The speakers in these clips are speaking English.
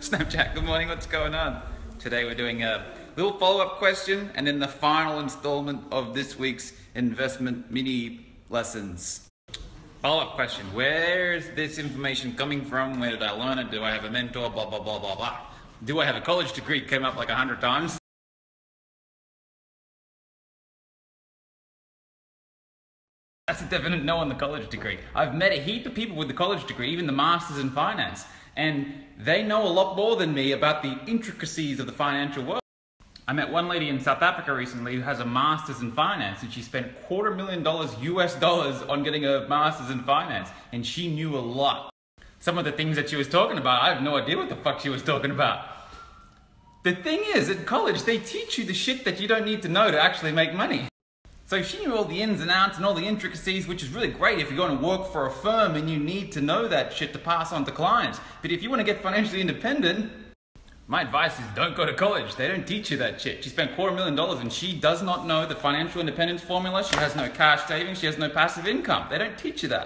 Snapchat, good morning, what's going on? Today we're doing a little follow-up question and then the final installment of this week's investment mini lessons. Follow-up question, where is this information coming from? Where did I learn it? Do I have a mentor? Blah, blah, blah, blah, blah. Do I have a college degree? Came up like 100 times. That's a definite no on the college degree. I've met a heap of people with the college degree, even the masters in finance, and they know a lot more than me about the intricacies of the financial world. I met one lady in South Africa recently who has a master's in finance, and she spent $250,000 US on getting a master's in finance, and she knew a lot. Some of the things that she was talking about, I have no idea what the fuck she was talking about. The thing is, at college, they teach you the shit that you don't need to know to actually make money. So she knew all the ins and outs and all the intricacies, which is really great if you're going to work for a firm and you need to know that shit to pass on to clients. But if you want to get financially independent, my advice is don't go to college. They don't teach you that shit. She spent $250,000 and she does not know the financial independence formula. She has no cash savings. She has no passive income. They don't teach you that.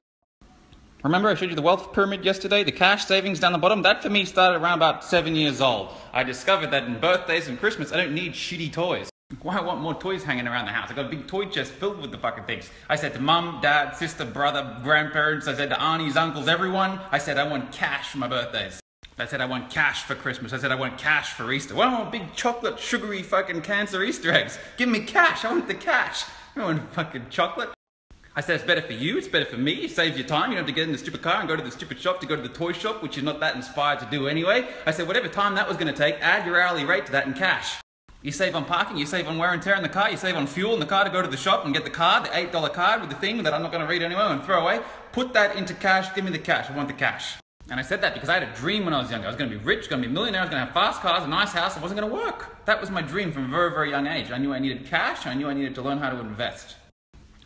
Remember I showed you the wealth pyramid yesterday? The cash savings down the bottom? That for me started around about 7 years old. I discovered that in birthdays and Christmas, I don't need shitty toys. Why I want more toys hanging around the house? I got a big toy chest filled with the fucking things. I said to mum, dad, sister, brother, grandparents, I said to aunties, uncles, everyone, I said I want cash for my birthdays. I said I want cash for Christmas. I said I want cash for Easter. Well, I want big chocolate, sugary fucking cancer Easter eggs. Give me cash. I want the cash. I don't want fucking chocolate. I said it's better for you, it's better for me, it saves you time, you don't have to get in the stupid car and go to the stupid shop to go to the toy shop, which you're not that inspired to do anyway. I said whatever time that was going to take, add your hourly rate to that in cash. You save on parking, you save on wear and tear in the car, you save on fuel in the car to go to the shop and get the card, the $8 card with the thing that I'm not going to read anyway and throw away. Put that into cash, give me the cash, I want the cash. And I said that because I had a dream when I was younger. I was going to be rich, going to be a millionaire, I was going to have fast cars, a nice house, it wasn't going to work. That was my dream from a very, very young age. I knew I needed cash, I knew I needed to learn how to invest.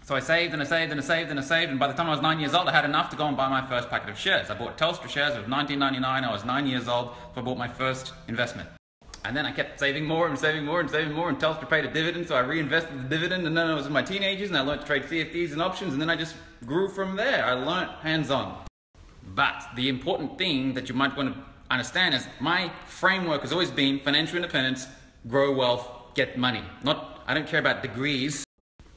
So I saved and I saved and I saved and I saved, and by the time I was 9 years old, I had enough to go and buy my first packet of shares. I bought Telstra shares. It was $19.99. I was 9 years old, so I bought my first investment. And then I kept saving more and saving more and saving more, and Telstra paid a dividend, so I reinvested the dividend, and then I was in my teenagers, and I learned to trade CFDs and options, and then I just grew from there. I learned hands-on. But the important thing that you might want to understand is my framework has always been financial independence, grow wealth, get money. I don't care about degrees.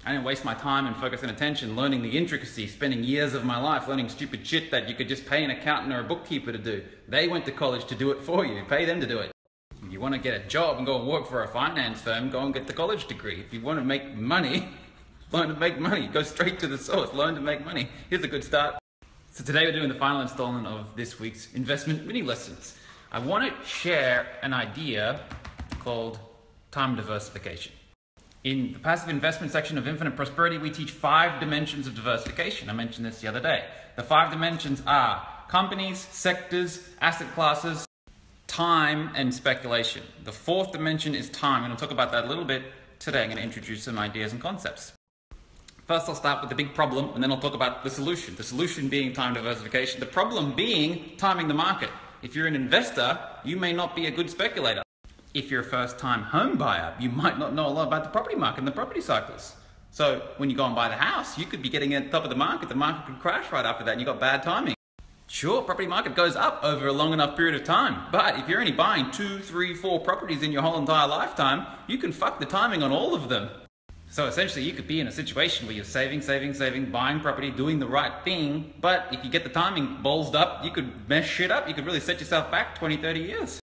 I didn't waste my time and focus and attention learning the intricacies, spending years of my life learning stupid shit that you could just pay an accountant or a bookkeeper to do. They went to college to do it for you. Pay them to do it. If you want to get a job and go and work for a finance firm, go and get the college degree. If you want to make money, learn to make money. Go straight to the source. Learn to make money. Here's a good start. So today we're doing the final installment of this week's investment mini lessons. I want to share an idea called time diversification. In the passive investment section of Infinite Prosperity, we teach 5 dimensions of diversification. I mentioned this the other day. The 5 dimensions are companies, sectors, asset classes, time, and speculation. The 4th dimension is time, and I'll talk about that a little bit today. I'm going to introduce some ideas and concepts. First, I'll start with the big problem, and then I'll talk about the solution. The solution being time diversification. The problem being timing the market. If you're an investor, you may not be a good speculator. If you're a first-time home buyer, you might not know a lot about the property market and the property cycles. So when you go and buy the house, you could be getting at the top of the market could crash right after that, and you got bad timing. Sure, property market goes up over a long enough period of time, but if you're only buying 2, 3, 4 properties in your whole entire lifetime, you can fuck the timing on all of them. So essentially, you could be in a situation where you're saving, buying property, doing the right thing, but if you get the timing ballsed up, you could mess shit up. You could really set yourself back 20, 30 years.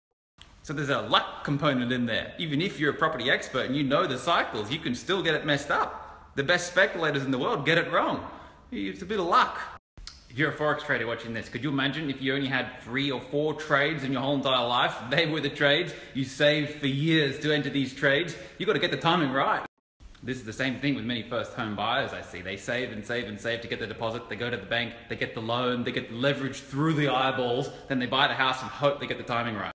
So there's a luck component in there. Even if you're a property expert and you know the cycles, you can still get it messed up. The best speculators in the world get it wrong. It's a bit of luck. If you're a Forex trader watching this, could you imagine if you only had 3 or 4 trades in your whole entire life? They were the trades. You saved for years to enter these trades. You've got to get the timing right. This is the same thing with many first home buyers I see. They save and save and save to get the deposit. They go to the bank, they get the loan, they get the leverage through the eyeballs, then they buy the house and hope they get the timing right.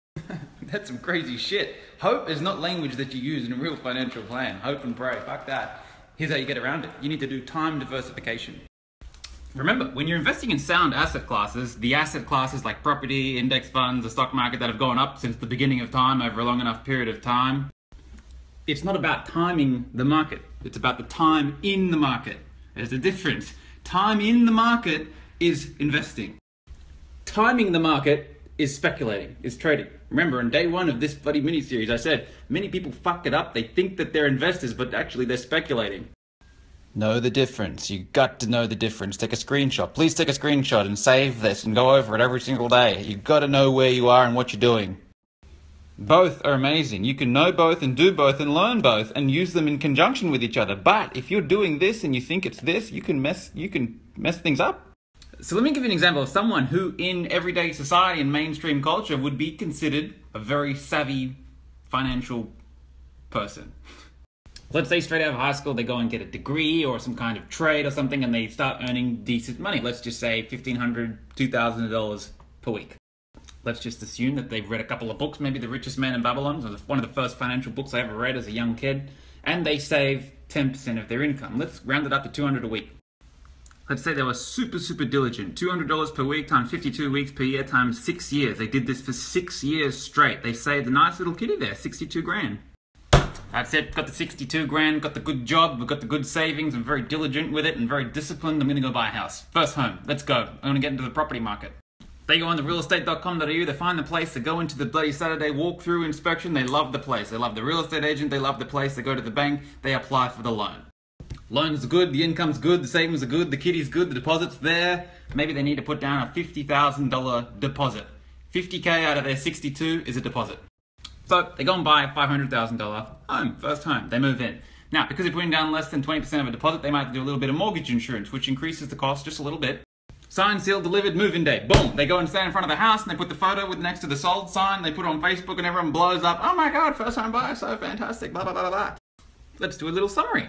That's some crazy shit. Hope is not language that you use in a real financial plan. Hope and pray, fuck that. Here's how you get around it. You need to do time diversification. Remember, when you're investing in sound asset classes, the asset classes like property, index funds, the stock market that have gone up since the beginning of time over a long enough period of time, it's not about timing the market. It's about the time in the market. There's a difference. Time in the market is investing. Timing the market is speculating, is trading. Remember, on day one of this bloody mini-series, I said, many people fuck it up. They think that they're investors, but actually they're speculating. Know the difference. You got to know the difference. Take a screenshot. Please take a screenshot and save this and go over it every single day. You got to know where you are and what you're doing. Both are amazing. You can know both and do both and learn both and use them in conjunction with each other. But if you're doing this and you think it's this, you can mess things up. So let me give you an example of someone who in everyday society and mainstream culture would be considered a very savvy financial person. Let's say straight out of high school, they go and get a degree or some kind of trade or something and they start earning decent money. Let's just say $1,500, $2,000 per week. Let's just assume that they've read a couple of books, maybe The Richest Man in Babylon. It was one of the first financial books I ever read as a young kid. And they save 10% of their income. Let's round it up to $200 a week. Let's say they were super diligent. $200 per week times 52 weeks per year times 6 years. They did this for 6 years straight. They saved a nice little kitty there, 62 grand. That's it, got the 62 grand, got the good job, we've got the good savings, I'm very diligent with it and very disciplined. I'm gonna go buy a house. First home, let's go. I'm gonna get into the property market. They go on to realestate.com.au, they find the place, they go into the bloody Saturday walkthrough inspection, they love the place. They love the real estate agent, they love the place, they go to the bank, they apply for the loan. Loans are good, the income's good, the savings are good, the kitty's good, the deposit's there. Maybe they need to put down a $50,000 deposit. 50K out of their 62 is a deposit. So they go and buy a $500,000 home, first home. They move in. Now, because they're putting down less than 20% of a deposit, they might have to do a little bit of mortgage insurance, which increases the cost just a little bit. Signed, sealed, delivered, move-in day. Boom! They go and stand in front of the house and they put the photo with next to the sold sign. They put it on Facebook and everyone blows up. Oh my God, first home buyer, so fantastic, blah, blah, blah, blah. Let's do a little summary.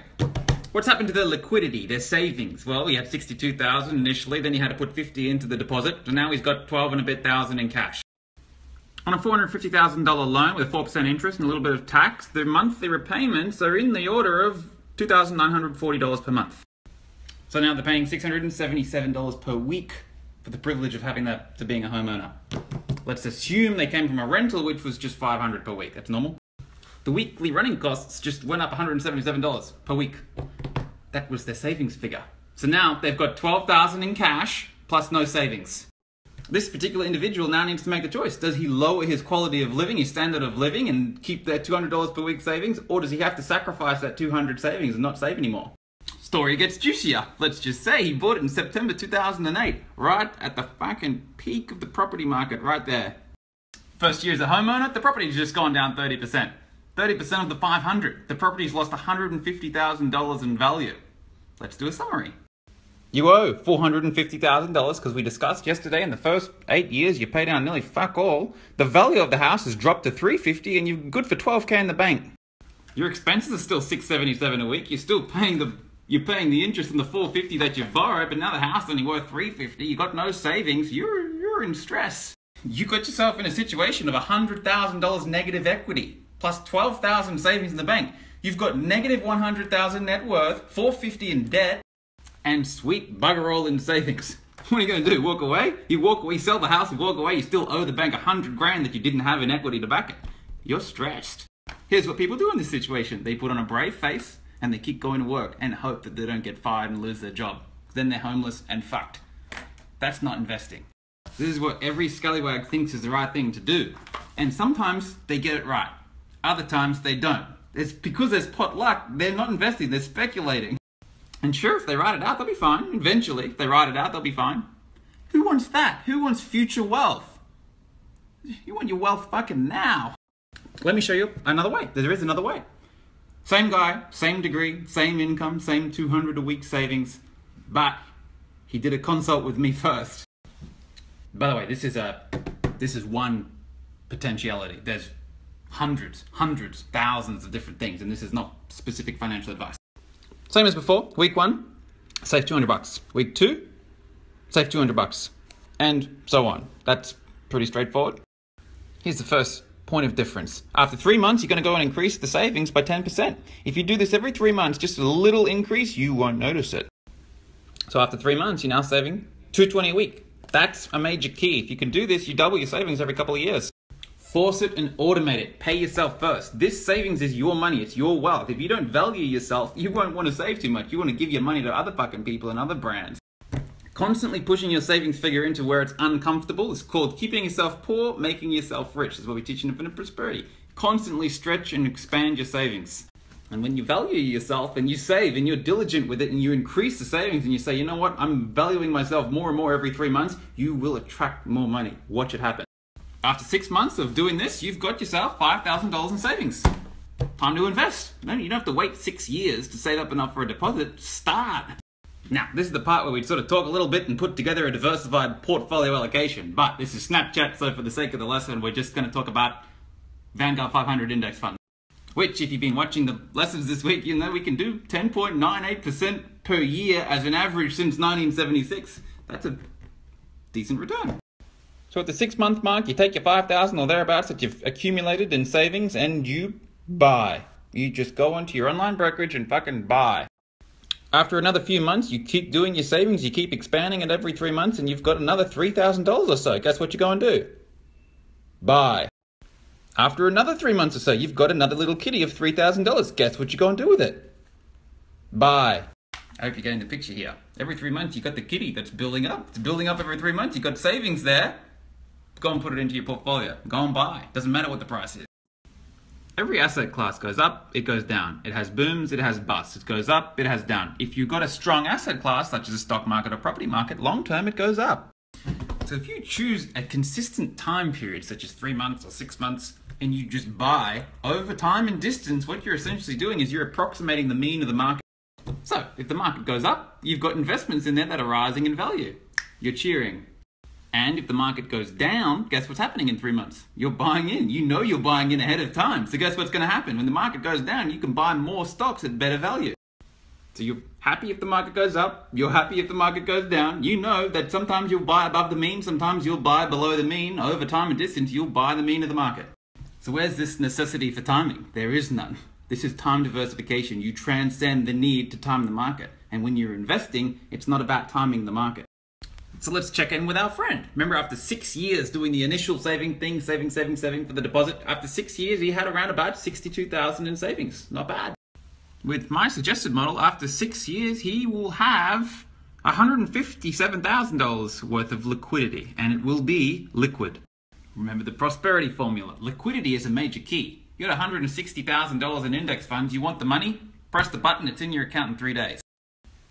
What's happened to their liquidity, their savings? Well, he had 62,000 initially, then he had to put 50 into the deposit, and now he's got 12 and a bit thousand in cash. On a $450,000 loan with 4% interest and a little bit of tax, the monthly repayments are in the order of $2,940 per month. So now they're paying $677 per week for the privilege of having that to being a homeowner. Let's assume they came from a rental, which was just $500 per week. That's normal. The weekly running costs just went up $177 per week. That was their savings figure. So now they've got $12,000 in cash plus no savings. This particular individual now needs to make a choice. Does he lower his quality of living, his standard of living, and keep their $200 per week savings? Or does he have to sacrifice that $200 savings and not save anymore? Story gets juicier. Let's just say he bought it in September 2008, right at the fucking peak of the property market, right there. First year as a homeowner, the property's just gone down 30%. 30% of the 500. The property's lost $150,000 in value. Let's do a summary. You owe $450,000 because we discussed yesterday in the first 8 years you pay down nearly fuck all. The value of the house has dropped to $350 and you're good for $12K in the bank. Your expenses are still $677 a week. You're still paying the interest on the $450 that you've borrowed, but now the house is only worth $350. You got no savings. You're in stress. You got yourself in a situation of $100,000 negative equity plus $12,000 savings in the bank. You've got negative $100,000 net worth, $450 in debt, and sweet bugger all in savings. What are you going to do? Walk away? You sell the house, you walk away, you still owe the bank $100 grand that you didn't have in equity to back it. You're stressed. Here's what people do in this situation. They put on a brave face and they keep going to work and hope that they don't get fired and lose their job. Then they're homeless and fucked. That's not investing. This is what every scallywag thinks is the right thing to do. And sometimes they get it right. Other times they don't. It's because there's pot luck, they're not investing, they're speculating. And sure, if they write it out, they'll be fine. Eventually, if they write it out, they'll be fine. Who wants that? Who wants future wealth? You want your wealth fucking now. Let me show you another way. There is another way. Same guy, same degree, same income, same $200 a week savings, but he did a consult with me first. By the way, this is one potentiality. There's hundreds, thousands of different things, and this is not specific financial advice. Same as before. Week 1, save $200. Week 2, save $200, and so on. That's pretty straightforward. Here's the first point of difference. After 3 months, you're going to go and increase the savings by 10%. If you do this every 3 months, just a little increase, you won't notice it. So after 3 months, you're now saving $220 a week. That's a major key. If you can do this, you double your savings every couple of years. Force it and automate it. Pay yourself first. This savings is your money. It's your wealth. If you don't value yourself, you won't want to save too much. You want to give your money to other fucking people and other brands. Constantly pushing your savings figure into where it's uncomfortable is called keeping yourself poor, making yourself rich. That's what we teach in Infinite Prosperity. Constantly stretch and expand your savings. And when you value yourself and you save and you're diligent with it and you increase the savings and you say, you know what, I'm valuing myself more and more every 3 months, you will attract more money. Watch it happen. After 6 months of doing this, you've got yourself $5,000 in savings. Time to invest. No, you don't have to wait 6 years to save up enough for a deposit. Start. Now, this is the part where we sort of talk a little bit and put together a diversified portfolio allocation. But this is Snapchat, so for the sake of the lesson, we're just going to talk about Vanguard 500 Index Fund. Which, if you've been watching the lessons this week, you know we can do 10.98% per year as an average since 1976. That's a decent return. So at the 6 month mark, you take your 5,000 or thereabouts that you've accumulated in savings and you buy. You just go onto your online brokerage and fucking buy. After another few months, you keep doing your savings, you keep expanding it every 3 months and you've got another $3,000 or so. Guess what you go and do? Buy. After another 3 months or so, you've got another little kitty of $3,000. Guess what you go and do with it? Buy. I hope you're getting the picture here. Every 3 months, you've got the kitty that's building up. It's building up every 3 months. You've got savings there. Go and put it into your portfolio. Go and buy. Doesn't matter what the price is. Every asset class goes up, it goes down. It has booms, it has busts. It goes up, it has down. If you've got a strong asset class, such as a stock market or property market, long term it goes up. So if you choose a consistent time period, such as 3 months or 6 months, and you just buy, over time and distance, what you're essentially doing is you're approximating the mean of the market. So, if the market goes up, you've got investments in there that are rising in value. You're cheering. And if the market goes down, guess what's happening in 3 months? You're buying in. You know you're buying in ahead of time. So guess what's going to happen? When the market goes down, you can buy more stocks at better value. So you're happy if the market goes up, you're happy if the market goes down. You know that sometimes you'll buy above the mean, sometimes you'll buy below the mean. Over time and distance, you'll buy the mean of the market. So where's this necessity for timing? There is none. This is time diversification. You transcend the need to time the market. And when you're investing, it's not about timing the market. So let's check in with our friend. Remember, after 6 years doing the initial saving thing, saving for the deposit, after 6 years, he had around about 62,000 in savings. Not bad. With my suggested model, after 6 years, he will have $157,000 worth of liquidity, and it will be liquid. Remember the prosperity formula. Liquidity is a major key. You got $160,000 in index funds. You want the money? Press the button. It's in your account in 3 days.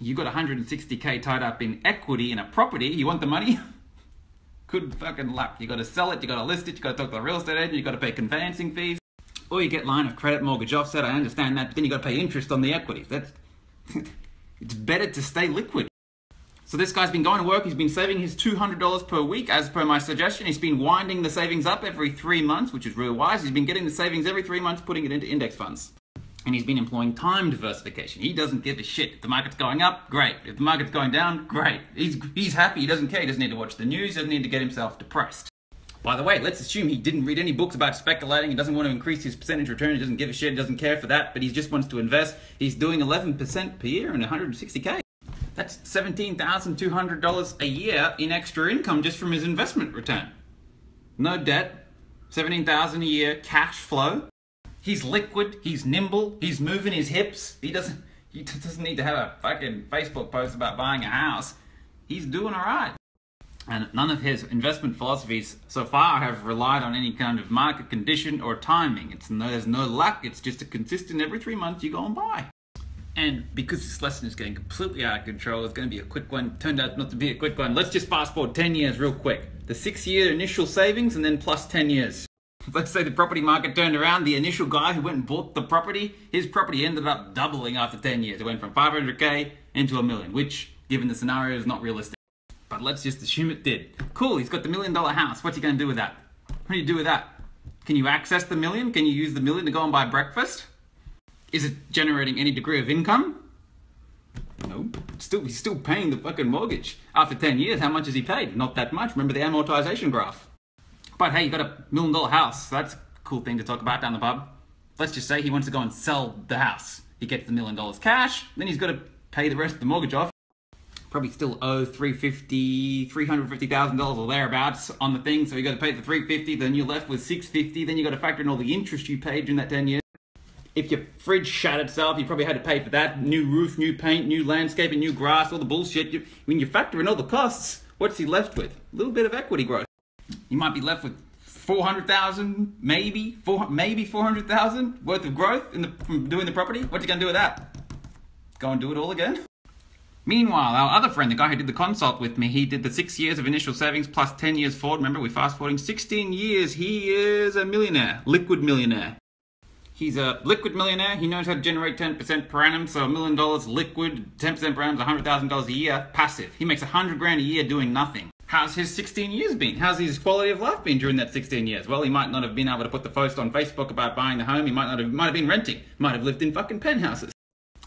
You got 160K tied up in equity in a property. You want the money? Good fucking luck. You got to sell it. You got to list it. You got to talk to the real estate agent. You got to pay conveyancing fees. Or you get line of credit, mortgage offset. I understand that. But then you got to pay interest on the equity. That's it's better to stay liquid. So this guy's been going to work, he's been saving his $200 per week as per my suggestion. He's been winding the savings up every 3 months, which is real wise. He's been getting the savings every 3 months, putting it into index funds. And he's been employing time diversification. He doesn't give a shit. If the market's going up, great. If the market's going down, great. He's happy, he doesn't care, he doesn't need to watch the news, he doesn't need to get himself depressed. By the way, let's assume he didn't read any books about speculating, he doesn't want to increase his percentage return, he doesn't give a shit, he doesn't care for that, but he just wants to invest. He's doing 11% per year and 160K. That's $17,200 a year in extra income just from his investment return. No debt, $17,000 a year cash flow. He's liquid, he's nimble, he's moving his hips. He doesn't need to have a fucking Facebook post about buying a house. He's doing all right. And none of his investment philosophies so far have relied on any kind of market condition or timing. There's no luck, it's just a consistent every 3 months you go and buy. And because this lesson is getting completely out of control, it's going to be a quick one. Turned out not to be a quick one. Let's just fast forward 10 years real quick. The 6 year initial savings and then plus 10 years. Let's say the property market turned around. The initial guy who went and bought the property, his property ended up doubling after 10 years. It went from 500K into $1 million, which, given the scenario, is not realistic. But let's just assume it did. Cool, he's got the $1 million house. What's he going to do with that? What do you do with that? Can you access the million? Can you use the million to go and buy breakfast? Is it generating any degree of income? No. He's still paying the fucking mortgage. After 10 years, how much has he paid? Not that much. Remember the amortization graph. But hey, you got a $1 million house. So that's a cool thing to talk about down the pub. Let's just say he wants to go and sell the house. He gets the $1 million cash, then he's got to pay the rest of the mortgage off. Probably still owe $350,000 or thereabouts on the thing. So you got to pay the $350,000, then you're left with $650,000. Then you got to factor in all the interest you paid during that 10 years. If your fridge shat itself, you probably had to pay for that. New roof, new paint, new landscaping, new grass, all the bullshit. When you factor in all the costs, what's he left with? A little bit of equity growth. You might be left with 400,000, maybe 400,000 worth of growth from doing the property. What you gonna do with that? Go and do it all again? Meanwhile, our other friend, the guy who did the consult with me, he did the 6 years of initial savings plus 10 years forward. Remember, we're fast forwarding 16 years. He is a millionaire, liquid millionaire. He's a liquid millionaire. He knows how to generate 10% per annum. So $1 million liquid, 10% per annum is $100,000 a year, passive. He makes 100 grand a year doing nothing. How's his 16 years been? How's his quality of life been during that 16 years? Well, he might not have been able to put the post on Facebook about buying the home. He might have been renting. Might have lived in fucking penthouses.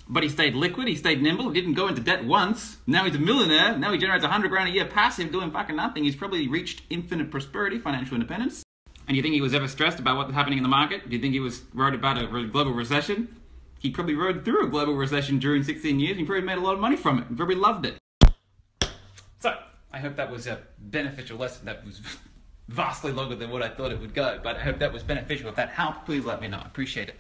But he stayed liquid, he stayed nimble, he didn't go into debt once. Now he's a millionaire, now he generates 100 grand a year passive doing fucking nothing. He's probably reached infinite prosperity, financial independence. And you think he was ever stressed about what's happening in the market? Do you think he was worried about a global recession? He probably rode through a global recession during 16 years and he probably made a lot of money from it. He probably loved it. So, I hope that was a beneficial lesson. That was vastly longer than what I thought it would go, but I hope that was beneficial. If that helped, please let me know. I appreciate it.